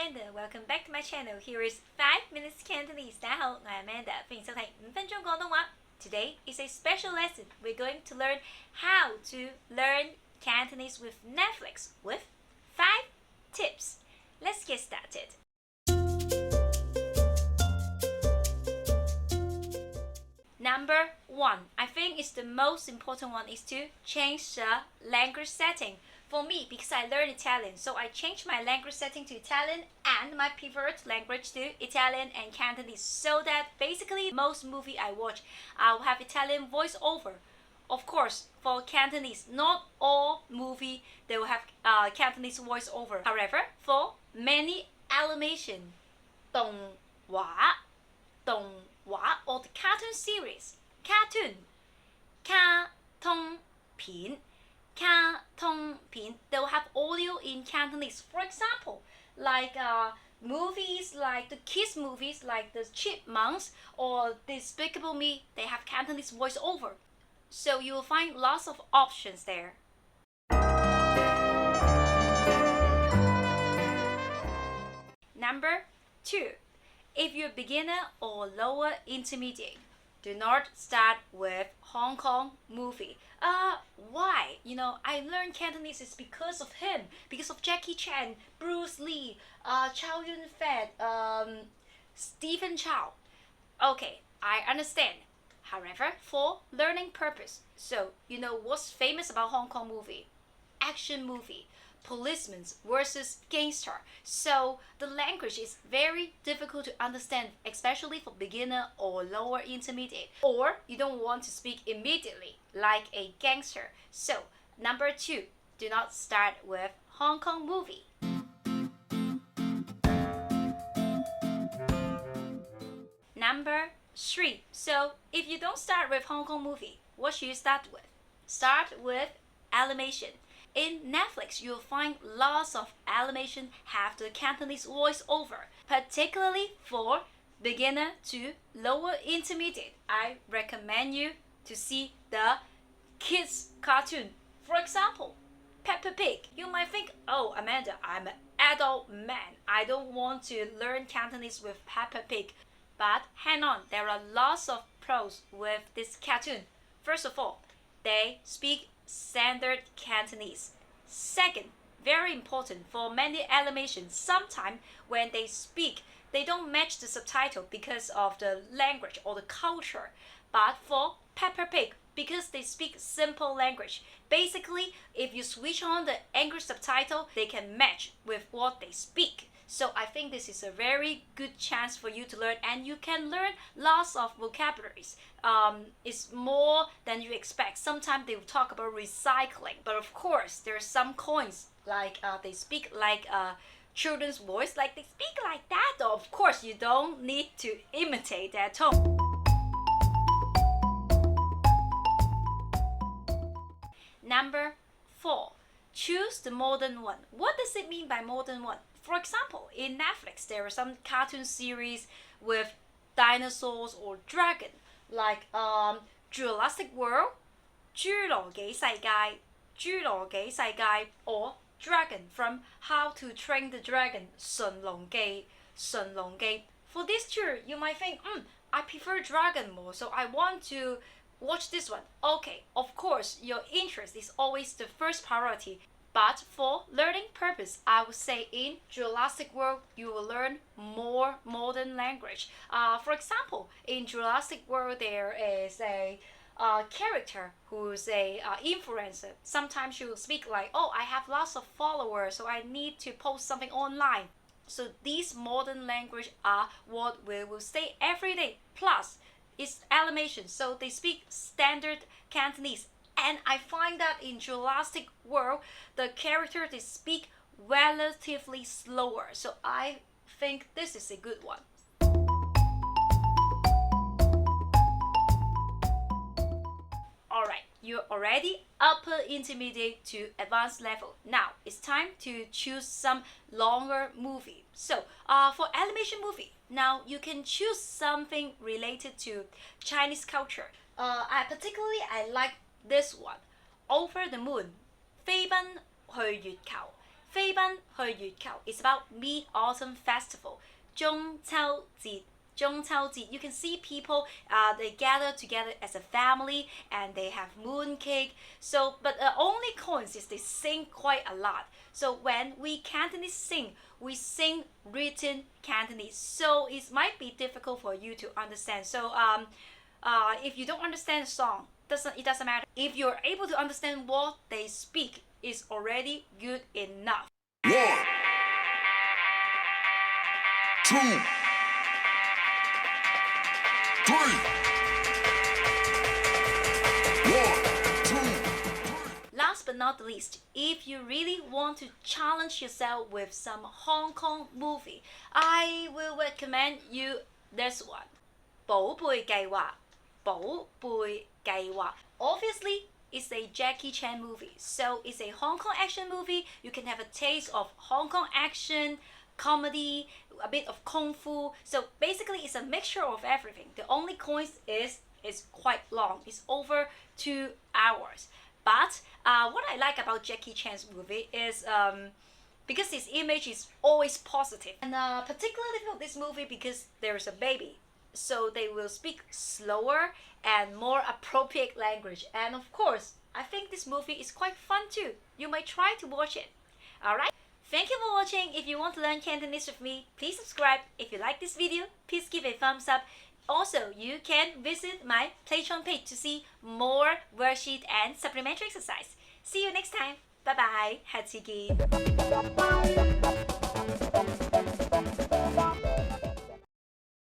Amanda. Welcome back to my channel. Here is 5 minutes Cantonese. 大家好，我係 Amanda，歡迎收睇5分鐘廣東話。Today is a special lesson. We're going to learn how to learn Cantonese with Netflix with 5 tips. Let's get started. Number 1, I think it's the most important one, is to change the language setting. For me, because I learned Italian, so I changed my language setting to Italian and my preferred language to Italian and Cantonese, so that basically most movie I watch, I'll have Italian voiceover. Of course, for Cantonese, not all movie they will have Cantonese voiceover. However, for many animation, 動畫or the cartoon series, cartoon, 卡通片 they'll have audio in Cantonese. For example, like movies like the kids movies like the Chipmunks or Despicable Me, they have Cantonese voiceover. So you will find lots of options there. Number 2, if you're beginner or lower intermediate, do not start with Hong Kong movie. Why? I learned Cantonese is because of him, because of Jackie Chan, Bruce Lee, Chow Yun-fat, Stephen Chow. Okay, I understand. However, for learning purpose, so what's famous about Hong Kong movie? Action movie, policemen versus gangster. So the language is very difficult to understand, especially for beginner or lower intermediate, or you don't want to speak immediately like a gangster. So number 2, do not start with Hong Kong movie. Number 3, so if you don't start with Hong Kong movie, what should you start with? Start with animation. In Netflix, you'll find lots of animation have the Cantonese voiceover, particularly for beginner to lower intermediate. I recommend you to see the kids cartoon. For example, Peppa Pig. You might think, oh, Amanda, I'm an adult man. I don't want to learn Cantonese with Peppa Pig. But hang on, there are lots of pros with this cartoon. First of all, they speak standard Cantonese. Second, very important for many animations, sometimes when they speak, they don't match the subtitle because of the language or the culture. But for Peppa Pig, because they speak simple language, basically if you switch on the English subtitle, they can match with what they speak. So I think this is a very good chance for you to learn, and you can learn lots of vocabularies. It's more than you expect. Sometimes they will talk about recycling, but of course there are some coins like they speak like children's voice, like they speak like that. Of course, you don't need to imitate that tone. Number 4, choose the modern one. What does it mean by modern one? For example, in Netflix, there are some cartoon series with dinosaurs or dragon, like Jurassic World, 侏羅紀世界, or Dragon from How to Train the Dragon, 馴龍記. For this two, you might think, I prefer Dragon more, so I want to watch this one. Okay, of course, your interest is always the first priority. But for learning purpose, I would say in Jurassic World, you will learn more modern language. For example, in Jurassic World, there is a character who's a influencer. Sometimes she will speak like, oh, I have lots of followers, so I need to post something online. So these modern language are what we will say every day. Plus, it's animation, so they speak standard Cantonese. And I find that in Jurassic World, the characters they speak relatively slower. So I think this is a good one. Alright, you're already upper intermediate to advanced level. Now it's time to choose some longer movie. So for animation movie, now you can choose something related to Chinese culture. I like this one, Over the Moon, 飛奔去月球.飛奔去月球 is about Mid-Autumn Festival. 中秋節. You can see people, they gather together as a family and they have mooncake. So, but the only cons is they sing quite a lot. So when we Cantonese sing, we sing written Cantonese. So it might be difficult for you to understand. So if you don't understand the song, it doesn't matter. If you're able to understand what they speak, is already good enough. 1, 2, 3. 1, 2, 3. Last but not the least, if you really want to challenge yourself with some Hong Kong movie, I will recommend you this one. 寶貝計劃. 寶貝計劃. Obviously, it's a Jackie Chan movie, so it's a Hong Kong action movie. You can have a taste of Hong Kong action, comedy, a bit of kung fu. So basically, it's a mixture of everything. The only cons is it's quite long. It's over 2 hours. But what I like about Jackie Chan's movie is because his image is always positive. And particularly for this movie because there's a baby. So they will speak slower and more appropriate language. And of course, I think this movie is quite fun too. You might try to watch it. Alright? Thank you for watching. If you want to learn Cantonese with me, please subscribe. If you like this video, please give a thumbs up. Also, you can visit my Patreon page to see more worksheet and supplementary exercise. See you next time. Bye bye. 下次見.